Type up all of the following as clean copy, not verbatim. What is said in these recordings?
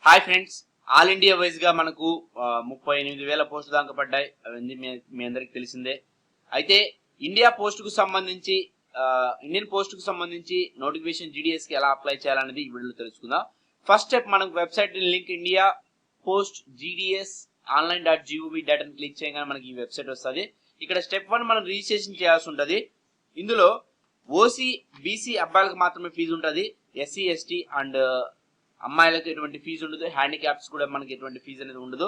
Hi friends, all India wise గా మనకు 38,000 పోస్టులు దాకా పడ్డాయి. అవన్నీ మీ అందరికి తెలిసిందే. అయితే ఇండియన్ పోస్ట్ కు సంబంధించి నోటిఫికేషన్ జీడీఎస్ కి ఎలా అప్లై చేయాలనేది ఈ వీడియోలో తెలుసుకుందాం. ఫస్ట్ స్టెప్, మనకు website link India post GDS online.gov.in click చేయగానే మనకి ఈ వెబ్సైట్ వస్తుంది. ఇక్కడ స్టెప్ 1 మనం రిజిస్ట్రేషన్ చేయాల్సి ఉంటుంది. ఇందులో ఓసీ బీసీ అబ్బాయిలకు మాత్రమే ఫీజు ఉంటుంది. ఎస్సీ ఎస్టీ అండ్ అమ్మాయిలకు ఎటువంటి ఫీజు ఉండదు. హ్యాండిక్యాప్స్ కూడా మనకి ఎటువంటి ఫీజు అనేది ఉండదు.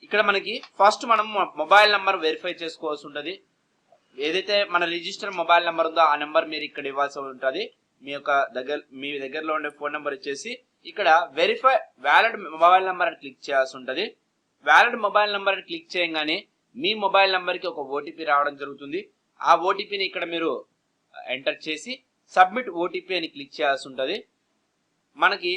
ఇక్కడ మనకి ఫస్ట్ మనం మొబైల్ నెంబర్ వెరిఫై చేసుకోవాల్సి ఉంటుంది. ఏదైతే మన రిజిస్టర్ మొబైల్ నెంబర్ ఉందో ఆ నెంబర్ మీరు ఇక్కడ ఇవ్వాల్సి ఉంటుంది. మీ దగ్గరలో ఉండే ఫోన్ నెంబర్ ఇచ్చేసి ఇక్కడ వెరిఫై వ్యాలిడ్ మొబైల్ నెంబర్ అని క్లిక్ చేయాల్సి ఉంటుంది. వ్యాలిడ్ మొబైల్ నెంబర్ అని క్లిక్ చేయగానే మీ మొబైల్ నెంబర్కి ఒక ఓటీపీ రావడం జరుగుతుంది. ఆ ఓటీపీని ఇక్కడ మీరు ఎంటర్ చేసి సబ్మిట్ ఓటీపీ అని క్లిక్ చేయాల్సి ఉంటుంది. మనకి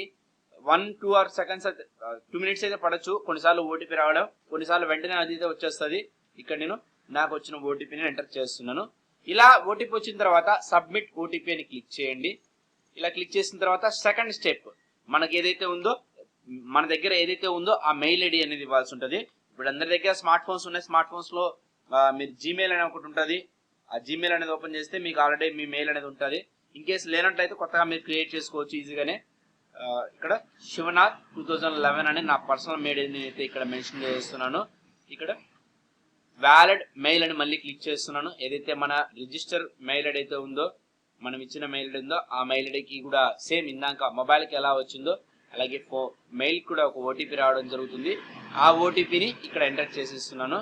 1-2 సెకండ్స్ 2 మినిట్స్ అయితే పడచ్చు. కొన్నిసార్లు ఓటీపీ రావడం, కొన్నిసార్లు వెంటనే అది అయితే వచ్చేస్తుంది. ఇక్కడ నేను నాకు వచ్చిన ఓటీపీని ఎంటర్ చేస్తున్నాను. ఇలా ఓటీపీ వచ్చిన తర్వాత సబ్మిట్ ఓటీపీ అని క్లిక్ చేయండి. ఇలా క్లిక్ చేసిన తర్వాత సెకండ్ స్టెప్, మన దగ్గర ఏదైతే ఉందో ఆ మెయిల్ ఐడి అనేది ఇవ్వాల్సి ఉంటుంది. ఇప్పుడు అందరి దగ్గర స్మార్ట్ ఫోన్స్ ఉన్నాయి. స్మార్ట్ ఫోన్స్ లో మీరు జీమెయిల్ అనే ఒకటి ఉంటుంది. ఆ జీమెయిల్ అనేది ఓపెన్ చేస్తే మీకు ఆల్రెడీ మీ మెయిల్ అనేది ఉంటుంది. ఇన్ కేసు లేనట్లయితే కొత్తగా మీరు క్రియేట్ చేసుకోవచ్చు ఈజీగానే. ఇక్కడ శివనాథ్ 2011 అని నా పర్సనల్ మెయిల్ అయితే ఇక్కడ మెన్షన్ చేస్తున్నాను. ఇక్కడ వ్యాలిడ్ మెయిల్ అని మళ్ళీ క్లిక్ చేస్తున్నాను. ఏదైతే మన రిజిస్టర్ మెయిల్ ఐడి అయితే ఉందో, మనం ఇచ్చిన మెయిల్ ఐడి ఉందో ఆ మెయిల్ ఐడికి కూడా సేమ్ ఇందాక మొబైల్కి ఎలా వచ్చిందో అలాగే మెయిల్ కూడా ఒక ఓటీపీ రావడం జరుగుతుంది. ఆ ఓటీపీని ఇక్కడ ఎంటర్ చేసేస్తున్నాను.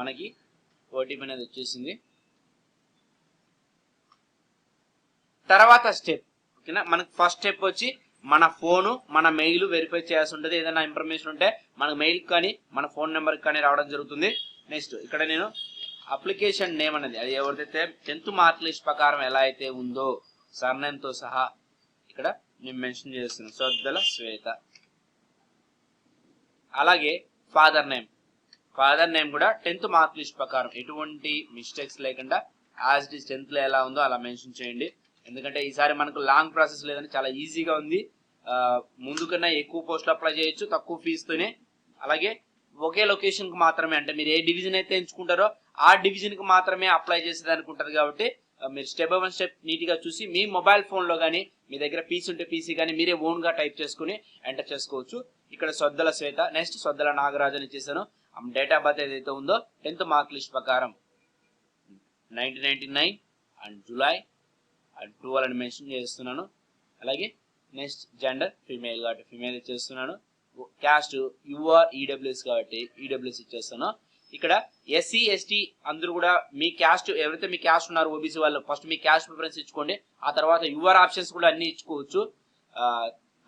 మనకి ఓటీపీ అనేది వచ్చేసింది. తర్వాత స్టెప్, ఓకేనా, మనకి ఫస్ట్ స్టెప్ వచ్చి మన ఫోను మన మెయిల్ వెరిఫై చేయాల్సి ఉంటుంది. ఏదైనా ఇన్ఫర్మేషన్ ఉంటే మన మెయిల్ కానీ మన ఫోన్ నెంబర్కి కానీ రావడం జరుగుతుంది. నెక్స్ట్ ఇక్కడ నేను అప్లికేషన్ నేమ్ అనేది అది ఎవరిదైతే 10th మార్క్ లిస్ట్ ప్రకారం ఎలా అయితే ఉందో సర్నేమ్తో సహా ఇక్కడ నేను మెన్షన్ చేస్తున్నాను, సొద్దల శ్వేత. అలాగే ఫాదర్ నేమ్ కూడా 10th మార్క్ లిస్ట్ ప్రకారం ఎటువంటి మిస్టేక్స్ లేకుండా యాజ్ ఇట్ ఈస్ 10th లో ఎలా ఉందో అలా మెన్షన్ చేయండి. ఎందుకంటే ఈసారి మనకు లాంగ్ ప్రాసెస్ లేదని చాలా ఈజీగా ఉంది. ముందు కన్నా ఎక్కువ పోస్టులు అప్లై చేయొచ్చు తక్కువ ఫీజుతోనే. అలాగే ఒకే లొకేషన్ కి మాత్రమే, అంటే మీరు ఏ డివిజన్ అయితే ఎంచుకుంటారో ఆ డివిజన్ కి మాత్రమే అప్లై చేసేదానికి ఉంటుంది. కాబట్టి మీరు స్టెప్ బై స్టెప్ నీట్ గా చూసి మీ మొబైల్ ఫోన్ లో కానీ మీ దగ్గర పీసీ ఉంటే పీసీ కానీ మీరే ఓన్ గా టైప్ చేసుకుని ఎంటర్ చేసుకోవచ్చు. ఇక్కడ సొద్దల శ్వేత, నెక్స్ట్ సొద్దల నాగరాజు అని ఇచ్చేసాను. డేట్ ఆఫ్ బర్త్ ఏదైతే ఉందో 10th మార్క్ లిస్ట్ ప్రకారం 1999 అండ్ జూలై అండ్ 12 అని మెన్షన్ చేస్తున్నాను. అలాగే నెక్స్ట్ జెండర్ ఫీమేల్ కాబట్టి ఫీమేల్ ఇచ్చేస్తున్నాను. క్యాస్ట్ యూఆర్ ఈడబ్ల్యూఎస్ కాబట్టి ఈడబ్ల్యూఎస్ ఇచ్చేస్తాను. ఇక్కడ ఎస్సీ ఎస్టీ అందరూ కూడా మీ క్యాస్ట్ ఎవరైతే మీ క్యాస్ట్ ఉన్నారు ఓబీసీ వాళ్ళు ఫస్ట్ మీ క్యాస్ట్ ప్రిఫరెన్స్ ఇచ్చుకోండి. ఆ తర్వాత యూఆర్ ఆప్షన్స్ కూడా అన్ని ఇచ్చుకోవచ్చు.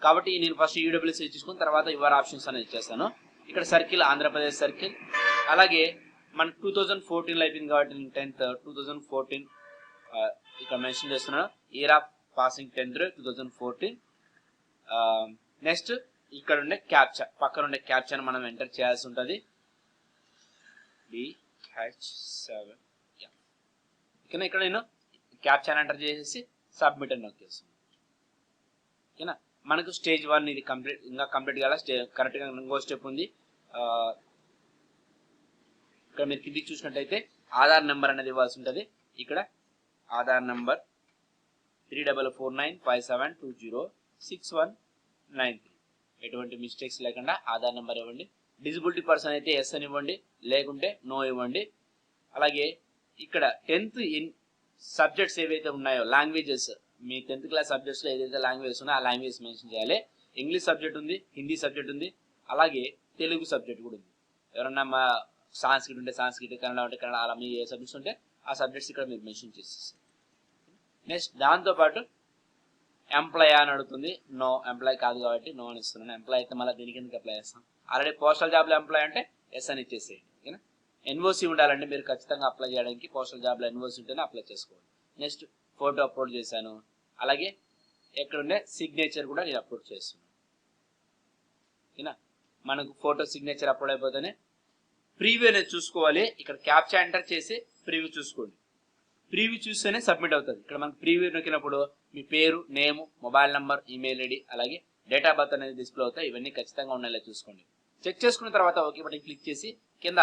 కాబట్టి నేను ఫస్ట్ ఈడబ్ల్యూఎస్ ఇచ్చుకుని తర్వాత యూఆర్ ఆప్షన్స్ అనేది ఇచ్చేస్తాను. ఇక్కడ సర్కిల్ ఆంధ్రప్రదేశ్ సర్కిల్. అలాగే మన 2014 అయిపోయింది కాబట్టి 10th 2014 ఇక్కడ మెన్షన్ చేస్తున్నాను. Year of passing 10th 2014. Next ఇక్కడ ఉండే క్యాప్చా, పక్కన ఉండే క్యాప్చాను మనం ఎంటర్ చేయాల్సి ఉంటుంది. BH7. ఓకేనా, ఇక్కడ నేను క్యాప్చాను ఎంటర్ చేసేసి సబ్మిట్ అని నొక్కేస్తాను. ఓకేనా, మనకు స్టేజ్ 1 ఇది కంప్లీట్ కాల, కరెక్ట్ గా ఇంకో స్టెప్ ఉంది. ఇక్కడ మీరు కిందికి చూసినట్టయితే ఆధార్ నెంబర్ అనేది ఇవ్వాల్సి ఉంటుంది. ఇక్కడ ఆధార్ నంబర్ 3495720619. ఎటువంటి మిస్టేక్స్ లేకుండా ఆధార్ నెంబర్ ఇవ్వండి. డిజబిలిటీ పర్సన్ అయితే ఎస్ అని ఇవ్వండి, లేకుంటే నో ఇవ్వండి. అలాగే ఇక్కడ 10th సబ్జెక్ట్స్ ఏవైతే ఉన్నాయో లాంగ్వేజెస్, మీ 10th క్లాస్ సబ్జెక్ట్స్ లో ఏదైతే లాంగ్వేజెస్ ఉన్నాయో ఆ లాంగ్వేజ్ మెన్షన్ చేయాలి. ఇంగ్లీష్ సబ్జెక్ట్ ఉంది, హిందీ సబ్జెక్ట్ ఉంది, అలాగే తెలుగు సబ్జెక్ట్ కూడా ఉంది. ఎవరన్నా మా సాంస్క్రిట్ ఉంటే సాంస్క్రిట్, కన్నడ ఉంటే కన్నడ, అలా మీ ఏ సబ్జెక్ట్స్ ఉంటే ఆ సబ్జెక్ట్స్ ఇక్కడ మీరు మెన్షన్ చేసేస్తారు. నెక్స్ట్ దాంతోపాటు ఎంప్లాయ్ అని అడుగుతుంది. నో, ఎంప్లాయ్ కాదు కాబట్టి నో అని ఇస్తున్నాను. ఎంప్లాయ్ అయితే మళ్ళీ దీనికి ఎందుకు అప్లై చేస్తాం? ఆల్రెడీ పోస్టల్ జాబ్లో ఎంప్లాయ్ అంటే ఎస్ అని ఇచ్చేసేయండి. ఓకేనా, ఎన్ఓసి ఉండాలంటే మీరు ఖచ్చితంగా అప్లై చేయడానికి పోస్టల్ జాబ్లో ఎన్ఓసి ఉంటేనే అప్లై చేసుకోవాలి. నెక్స్ట్ ఫోటో అప్లోడ్ చేశాను. అలాగే ఎక్కడ ఉండే సిగ్నేచర్ కూడా నేను అప్లోడ్ చేస్తున్నాను. ఓకేనా, మనకు ఫోటో సిగ్నేచర్ అప్లోడ్ అయిపోతేనే ప్రీవ్యూ అనేది చూసుకోవాలి. ఇక్కడ క్యాప్చా ఎంటర్ చేసి ప్రీవ్యూ చూసుకోండి. ప్రీవ్యూ చూస్తేనే సబ్మిట్ అవుతుంది. ఇక్కడ మనకు ప్రీవ్యూ నొక్కినప్పుడు మీ పేరు, నేము, మొబైల్ నంబర్, ఈమెయిల్ ఐడి అలాగే డేట్ ఆఫ్ బర్త్ అనేది డిస్ప్లే అవుతాయి. ఇవన్నీ ఖచ్చితంగా ఉండేలా చూసుకోండి. చెక్ చేసుకున్న తర్వాత ఓకే బటన్ క్లిక్ చేసి కింద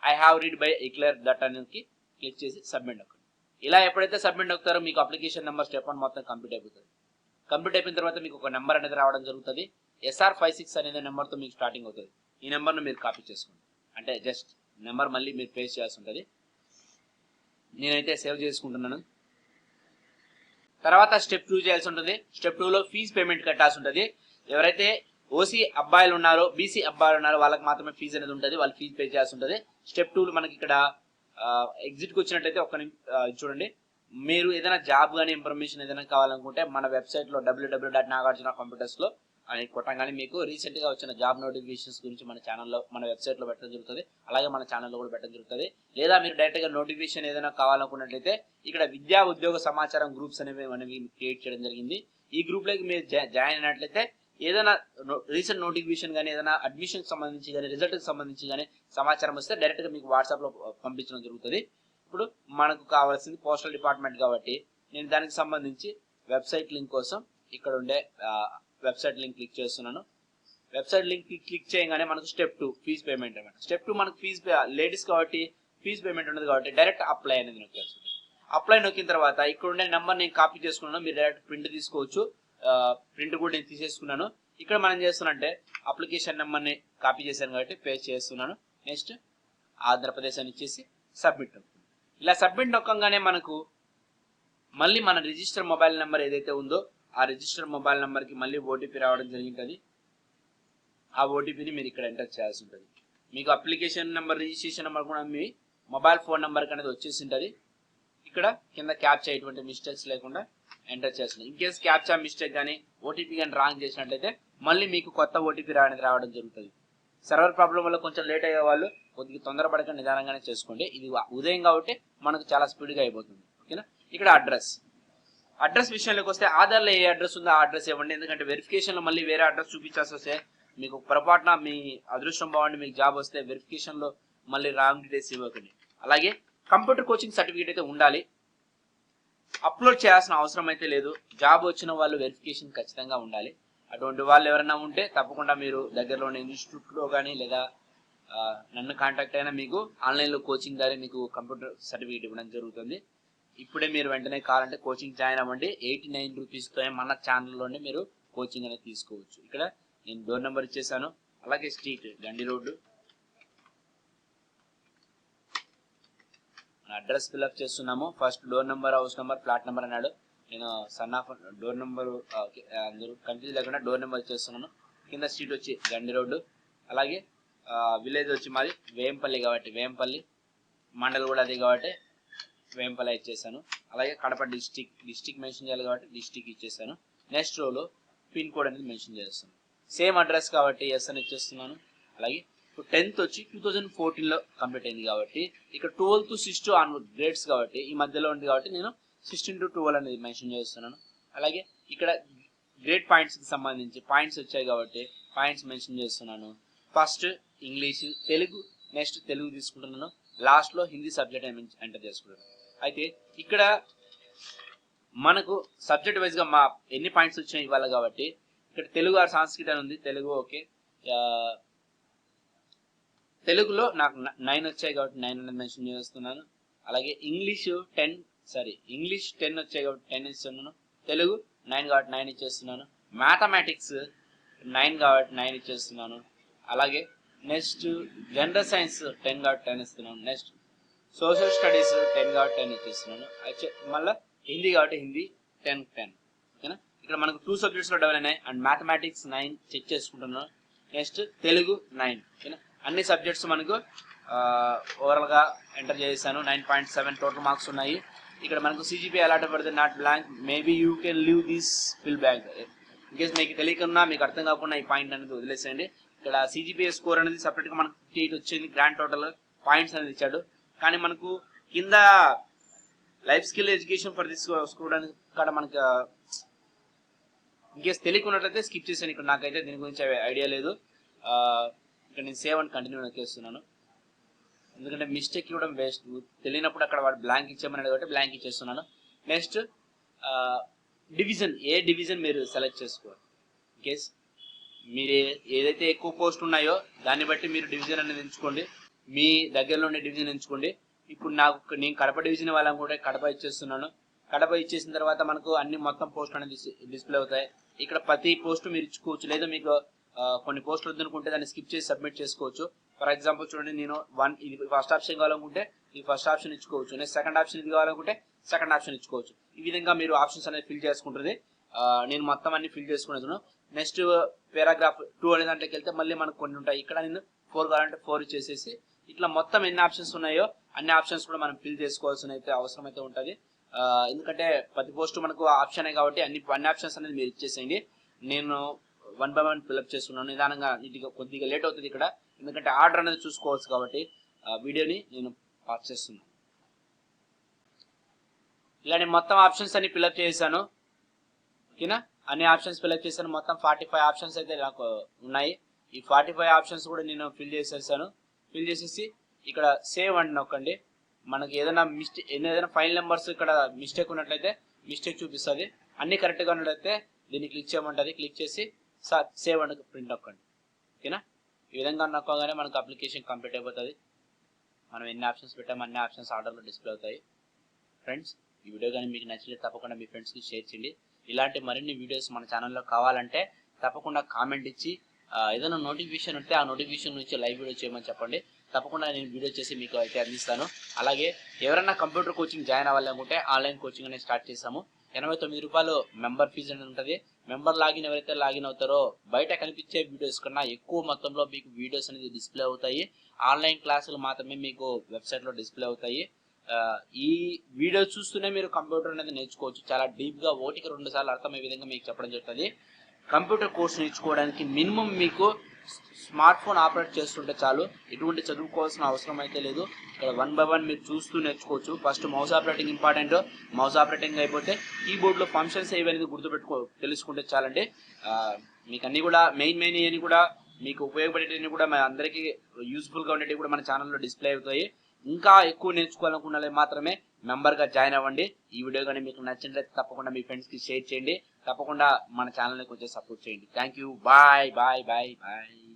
I have read by declare that అనేది క్లిక్ చేసి సబ్మిట్ నొక్కండి. ఇలా ఎప్పుడైతే సబ్మిట్ నొక్కుతారో మీకు అప్లికేషన్ నెంబర్ స్టెప్ 1 మొత్తం కంప్లీట్ అయిపోతుంది. కంప్లీట్ అయిపోయిన తర్వాత మీకు ఒక నెంబర్ అనేది రావడం జరుగుతుంది. SR56 అనేది నెంబర్తో మీకు స్టార్టింగ్ అవుతుంది. ఈ నెంబర్ను మీరు కాపీ చేసుకోండి. అంటే జస్ట్ నెంబర్ మళ్ళీ మీరు పేస్ట్ చేయాల్సి ఉంటుంది. నేనైతే సేవ్ చేసుకుంటున్నాను. తర్వాత స్టెప్ 2 చేయాల్సి ఉంటుంది. స్టెప్ 2లో ఫీజు పేమెంట్ కట్టాల్సి ఉంటుంది. ఎవరైతే ఓసీ అబ్బాయిలు ఉన్నారో, బీసీ అబ్బాయిలు ఉన్నారో వాళ్ళకి మాత్రమే ఫీజు అనేది ఉంటుంది. వాళ్ళు ఫీజు పే చేయాల్సి ఉంటుంది. స్టెప్ 2 మనకి ఇక్కడ ఎగ్జిట్కి వచ్చినట్టయితే చూడండి. మీరు ఏదైనా జాబ్ కానీ ఇన్ఫర్మేషన్ ఏదైనా కావాలనుకుంటే మన వెబ్సైట్లో www.nagarjunacomputers.com అని కొట్టంగానే మీకు రీసెంట్ గా వచ్చిన జాబ్ నోటిఫికేషన్స్ గురించి మన వెబ్సైట్ లో పెట్టడం జరుగుతుంది. అలాగే మన ఛానల్లో కూడా పెట్టడం జరుగుతుంది. లేదా మీరు డైరెక్ట్ గా నోటిఫికేషన్ ఏదైనా కావాలనుకున్నట్లయితే ఇక్కడ విద్యా ఉద్యోగ సమాచారం గ్రూప్స్ అనేవి క్రియేట్ చేయడం జరిగింది. ఈ గ్రూప్ లోకి మీరు జాయిన్ అయినట్లయితే ఏదైనా రీసెంట్ నోటిఫికేషన్ కానీ ఏదైనా అడ్మిషన్ సంబంధించి కానీ రిజల్ట్ సంబంధించి కానీ సమాచారం వస్తే డైరెక్ట్ గా మీకు వాట్సాప్ లో పంపించడం జరుగుతుంది. ఇప్పుడు మనకు కావాల్సింది పోస్టల్ డిపార్ట్మెంట్ కాబట్టి నేను దానికి సంబంధించి వెబ్సైట్ లింక్ కోసం ఇక్కడ ఉండే వెబ్సైట్ లింక్ క్లిక్ చేస్తున్నాను. వెబ్సైట్ లింక్ క్లిక్ చేయగానే మనకు స్టెప్ 2 ఫీజ్ పేమెంట్ అనమాట. స్టెప్ 2 మనకు లేడీస్ కాబట్టి ఫీజ్ పేమెంట్ ఉండదు కాబట్టి డైరెక్ట్ అప్లై అనేది నొక్కాల్సి ఉంటుంది. అప్లై నొక్కిన తర్వాత ఇక్కడ ఉండే నెంబర్ నేను కాపీ చేసుకున్నాను. మీరు డైరెక్ట్ ప్రింట్ తీసుకోవచ్చు. ప్రింట్ కూడా నేను తీసేసుకున్నాను. ఇక్కడ మనం చేస్తున్నంటే అప్లికేషన్ నెంబర్ని కాపీ చేశాను కాబట్టి పేస్ట్ చేస్తున్నాను. నెక్స్ట్ ఆంధ్రప్రదేశ్ అని ఇచ్చేసి సబ్మిట్ నొక్కుతాను. ఇలా సబ్మిట్ నొక్కగానే మనకు మళ్ళీ మన రిజిస్టర్ మొబైల్ నెంబర్ ఏదైతే ఉందో ఆ రిజిస్టర్ మొబైల్ నెంబర్కి మళ్ళీ ఓటీపీ రావడం జరిగింటుంది. ఆ ఓటీపీని మీరు ఇక్కడ ఎంటర్ చేయాల్సి ఉంటుంది. మీకు అప్లికేషన్ నెంబర్ రిజిస్ట్రేషన్ నెంబర్ కూడా మీ మొబైల్ ఫోన్ నెంబర్కి అనేది వచ్చేసి ఉంటుంది. ఇక్కడ కింద క్యాప్చా ఎటువంటి మిస్టేక్స్ లేకుండా ఎంటర్ చేస్తుంది. ఇన్ కేసు క్యాప్చా మిస్టేక్ కానీ ఓటీపీ కానీ రాంగ్ చేసినట్లయితే మళ్ళీ మీకు కొత్త ఓటీపీ రావడం జరుగుతుంది. సర్వర్ ప్రాబ్లం వల్ల కొంచెం లేట్ అయ్యే వాళ్ళు కొద్దిగా తొందరపడకుండా నిదానంగానే చేసుకోండి. ఇది ఉదయం కాబట్టి మనకు చాలా స్పీడ్గా అయిపోతుంది. ఓకేనా. ఇక్కడ అడ్రస్ విషయంలోకి వస్తే ఆధార్లో ఏ అడ్రస్ ఉందో ఆ అడ్రస్ ఇవ్వండి. ఎందుకంటే వెరిఫికేషన్లో మళ్ళీ వేరే అడ్రస్ చూపించాల్సి వస్తే మీకు పొరపాటున మీ అదృష్టం బాగుండి మీకు జాబ్ వస్తే వెరిఫికేషన్లో మళ్ళీ రాంగ్ డీటెయిల్స్ ఇవ్వకండి. అలాగే కంప్యూటర్ కోచింగ్ సర్టిఫికేట్ అయితే ఉండాలి. అప్లోడ్ చేయాల్సిన అవసరం అయితే లేదు. జాబ్ వచ్చిన వాళ్ళు వెరిఫికేషన్ ఖచ్చితంగా ఉండాలి. అటువంటి వాళ్ళు ఎవరైనా ఉంటే తప్పకుండా మీరు దగ్గరలోని ఇన్స్టిట్యూట్లో కానీ లేదా నన్ను కాంటాక్ట్ అయినా మీకు ఆన్లైన్లో కోచింగ్ ద్వారా మీకు కంప్యూటర్ సర్టిఫికేట్ ఇవ్వడం జరుగుతుంది. ఇప్పుడే మీరు వెంటనే కావాలంటే కోచింగ్ జాయిన్ అవ్వండి. 89 రూపీస్తో మన ఛానల్లోనే మీరు కోచింగ్ అనేది తీసుకోవచ్చు. ఇక్కడ నేను డోర్ నెంబర్ ఇచ్చేసాను. అలాగే స్ట్రీట్ గండి రోడ్డు, అడ్రస్ ఫిల్అప్ చేస్తున్నాము. First door number, house number, flat number అన్నాడు. నేను సన్ ఆఫ్ డోర్ నెంబర్ అందరూ కన్ఫ్యూజ్ లేకుండా డోర్ నెంబర్ ఇచ్చేస్తున్నాను. కింద స్ట్రీట్ వచ్చి గండి రోడ్డు, అలాగే విలేజ్ వచ్చి మాది వేంపల్లి కాబట్టి వేంపల్లి, మండల్ కూడా అది కాబట్టి వేంపల్లి ఇచ్చేసాను. అలాగే కడప డిస్టిక్ మెన్షన్ చేయాలి కాబట్టి డిస్టిక్ ఇచ్చేసాను. నెక్స్ట్ రోలో పిన్ కోడ్ అనేది మెన్షన్ చేస్తాను. సేమ్ అడ్రస్ కాబట్టి ఎస్ అని ఇచ్చేస్తున్నాను. అలాగే ఇప్పుడు 10th వచ్చి 2014లో కంప్లీట్ అయింది కాబట్టి ఇక్కడ 12 to 6 ఆన్ గ్రేడ్స్ కాబట్టి ఈ మధ్యలో ఉంది కాబట్టి నేను 16 to 12 అనేది మెన్షన్ చేస్తున్నాను. అలాగే ఇక్కడ గ్రేడ్ పాయింట్స్కి సంబంధించి పాయింట్స్ వచ్చాయి కాబట్టి పాయింట్స్ మెన్షన్ చేస్తున్నాను. First English, Telugu, next Telugu తీసుకుంటున్నాను. లాస్ట్లో హిందీ సబ్జెక్ట్ ఎంటర్ చేసుకుంటాను. అయితే ఇక్కడ మనకు సబ్జెక్ట్ వైజ్గా మా ఎన్ని పాయింట్స్ వచ్చినాయి ఇవ్వాలి కాబట్టి ఇక్కడ తెలుగు ఆర్ సంస్కృత అని ఉంది. తెలుగు ఓకే. తెలుగులో నాకు 9 వచ్చాయి కాబట్టి 9 అనేది మెన్షన్ చేస్తున్నాను. అలాగే ఇంగ్లీష్ 10 వచ్చాయి కాబట్టి 10 ఇస్తున్నాను. తెలుగు 9 కాబట్టి 9 ఇచ్చేస్తున్నాను. మ్యాథమెటిక్స్ 9 కాబట్టి 9 ఇచ్చేస్తున్నాను. అలాగే నెక్స్ట్ జనరల్ సైన్స్ 10 కాబట్టి 10 ఇస్తున్నాను. నెక్స్ట్ సోషల్ స్టడీస్ 10 కాబట్టి 10 ఇచ్చేస్తున్నాను. మళ్ళీ హిందీ కాబట్టి హిందీ 10. ఓకేనా. ఇక్కడ మనకు 2 సబ్జెక్ట్స్లో డెవలప్ అయినాయి అండ్ మ్యాథమెటిక్స్ 9 చెక్ చేసుకుంటున్నాను. నెక్స్ట్ తెలుగు 9. ఓకేనా. అన్ని సబ్జెక్ట్స్ మనకు ఓవరాల్గా ఎంటర్ చేశాను. 9.7 టోటల్ మార్క్స్ ఉన్నాయి. ఇక్కడ మనకు సిజిపి అలాట్ పడితే not blank, maybe you can leave this fill back. In case మీకు తెలియకున్నా మీకు అర్థం కాకుండా ఈ పాయింట్ అనేది వదిలేసేయండి. ఇక్కడ సిజిపిఏ స్కోర్ అనేది సపరేట్గా మనకు 58 వచ్చింది. గ్రాండ్ టోటల్ పాయింట్స్ అనేది ఇచ్చాడు. కానీ మనకు కింద life skill education for this student ఇక్కడ మనకు ఇన్కేస్ తెలియకున్నట్లయితే స్కిప్ చేశాను. ఇక్కడ నాకైతే దీని గురించి ఐడియా లేదు. ఇక్కడ నేను సేవ్ అండ్ కంటిన్యూ నొక్కేస్తున్నాను. ఎందుకంటే మిస్టేక్ ఇవ్వడం వేస్ట్. తెలియనప్పుడు అక్కడ వాడు బ్లాంక్ ఇచ్చేయమన్నాడు కాబట్టి బ్లాంక్ ఇచ్చేస్తున్నాను. నెక్స్ట్ డివిజన్, ఏ డివిజన్ మీరు సెలెక్ట్ చేసుకోవాలి. ఇన్కేస్ మీరు ఏదైతే ఎక్కువ పోస్ట్ ఉన్నాయో దాన్ని బట్టి మీరు డివిజన్ అనేది ఎంచుకోండి. మీ దగ్గరలో ఉండే డివిజన్ ఎంచుకోండి. ఇప్పుడు నేను కడప డివిజన్ వాళ్ళని కూడా కడప ఇచ్చేస్తున్నాను. కడప ఇచ్చేసిన తర్వాత మనకు అన్ని మొత్తం పోస్టులు అనేది డిస్ప్లే అవుతాయి. ఇక్కడ ప్రతి పోస్ట్ మీరు ఇచ్చుకోవచ్చు, లేదా మీకు కొన్ని పోస్టులు వద్దనుకుంటే దాన్ని స్కిప్ చేసి సబ్మిట్ చేసుకోవచ్చు. ఫర్ ఎగ్జాంపుల్ చూడండి, నేను ఇది ఫస్ట్ ఆప్షన్ కావాలనుకుంటే ఈ ఫస్ట్ ఆప్షన్ ఇచ్చుకోవచ్చు, నెక్స్ట్ సెకండ్ ఆప్షన్ ఇది కావాలనుకుంటే సెకండ్ ఆప్షన్ ఇచ్చుకోవచ్చు. ఈ విధంగా మీరు ఆప్షన్స్ అనేది ఫిల్ చేసుకుంటుంది. నేను మొత్తం అన్ని ఫిల్ చేసుకున్నాను. నెక్స్ట్ పారాగ్రాఫ్ 2 అనే దాంట్లోకి వెళ్తే మళ్ళీ మనకు కొన్ని ఉంటాయి. ఇక్కడ నేను 4 కావాలంటే 4 ఇచ్చేసేసి ఇట్లా మొత్తం ఎన్ని ఆప్షన్స్ ఉన్నాయో అన్ని ఆప్షన్స్ కూడా మనం ఫిల్ చేసుకోవాల్సిన అయితే అవసరం అయితే ఉంటుంది. ఎందుకంటే ప్రతి పోస్ట్ మనకు ఆప్షనే కాబట్టి అన్ని ఆప్షన్స్ అనేది మీరు ఇచ్చేసేయండి. నేను 1 by 1 ఫిల్అప్ చేస్తున్నాను. నిదానంగా నీట్గా కొద్దిగా లేట్ అవుతుంది ఇక్కడ, ఎందుకంటే ఆర్డర్ అనేది చూసుకోవచ్చు కాబట్టి వీడియోని నేను పాస్ చేస్తున్నాను. ఇలా నేను మొత్తం ఆప్షన్స్ అన్ని ఫిల్అప్ చేశాను. ఓకేనా, అన్ని ఆప్షన్స్ ఫిల్అప్ చేశాను. మొత్తం 45 ఆప్షన్స్ అయితే నాకు ఉన్నాయి. ఈ 45 ఆప్షన్స్ కూడా నేను ఫిల్ చేసేసాను. ఫిల్ చేసేసి ఇక్కడ సేవ్ అని నొక్కండి. మనకి ఏదైనా ఏదైనా ఫైల్ నెంబర్స్ ఇక్కడ మిస్టేక్ ఉన్నట్లయితే మిస్టేక్ చూపిస్తుంది. అన్ని కరెక్ట్గా ఉన్నట్లయితే దీన్ని క్లిక్ చేయమంటుంది. క్లిక్ చేసి సేవ్ అండ్ ప్రింట్ నొక్కండి. ఓకేనా, ఈ విధంగా నొక్కగానే మనకు అప్లికేషన్ కంప్లీట్ అయిపోతుంది. మనం ఎన్ని ఆప్షన్స్ పెట్టామో అన్ని ఆప్షన్స్ ఆర్డర్లో డిస్ప్లే అవుతాయి. ఫ్రెండ్స్, ఈ వీడియో కానీ మీకు నచ్చితే తప్పకుండా మీ ఫ్రెండ్స్కి షేర్ చేయండి. ఇలాంటి మరిన్ని వీడియోస్ మన ఛానల్లో కావాలంటే తప్పకుండా కామెంట్ ఇచ్చి ఏదైనా నోటిఫికేషన్ ఉంటే ఆ నోటిఫికేషన్ నుంచి లైవ్ వీడియో చేయమని చెప్పండి. తప్పకుండా నేను వీడియో చేసి మీకు అయితే అందిస్తాను. అలాగే ఎవరైనా కంప్యూటర్ కోచింగ్ జాయిన్ అవ్వాలనుకుంటే ఆన్లైన్ కోచింగ్ అనేది స్టార్ట్ చేసాము. 89 రూపాయలు మెంబర్ ఫీజు అనేది ఉంటుంది. మెంబర్ లాగిన్ ఎవరైతే లాగిన్ అవుతారో బయట కనిపించే వీడియోస్ కన్నా ఎక్కువ మొత్తంలో మీకు వీడియోస్ అనేది డిస్ప్లే అవుతాయి. ఆన్లైన్ క్లాసులు మాత్రమే మీకు వెబ్సైట్లో డిస్ప్లే అవుతాయి. ఈ వీడియో చూస్తూనే మీరు కంప్యూటర్ అనేది నేర్చుకోవచ్చు. చాలా డీప్గా 1కి 2 సార్లు అర్థమయ్యే విధంగా మీకు చెప్పడం జరుగుతుంది. కంప్యూటర్ కోర్స్ నేర్చుకోవడానికి మినిమం మీకు స్మార్ట్ ఫోన్ ఆపరేట్ చేస్తుంటే చాలు, ఎటువంటి చదువుకోవాల్సిన అవసరం అయితే లేదు. ఇక్కడ 1 by 1 మీరు చూస్తూ నేర్చుకోవచ్చు. First mouse operating important. Mouse operating అయిపోతే కీబోర్డ్లో ఫంక్షన్స్ ఏవనేది తెలుసుకుంటే చాలండి. మీకు అన్ని కూడా మెయిన్ అని కూడా మీకు ఉపయోగపడేటివి కూడా మన అందరికీ యూస్ఫుల్గా ఉండేవి కూడా మన ఛానల్లో డిస్ప్లే అవుతాయి. ఇంకా ఎక్కువ నేర్చుకోవాలనుకున్న మాత్రమే మెంబర్గా జాయిన్ అవ్వండి. ఈ వీడియో కానీ మీకు నచ్చినట్లయితే తప్పకుండా మీ ఫ్రెండ్స్కి షేర్ చేయండి. తప్పకుండా మన ఛానల్ని కొంచెం సపోర్ట్ చేయండి. Thank you. Bye bye bye bye.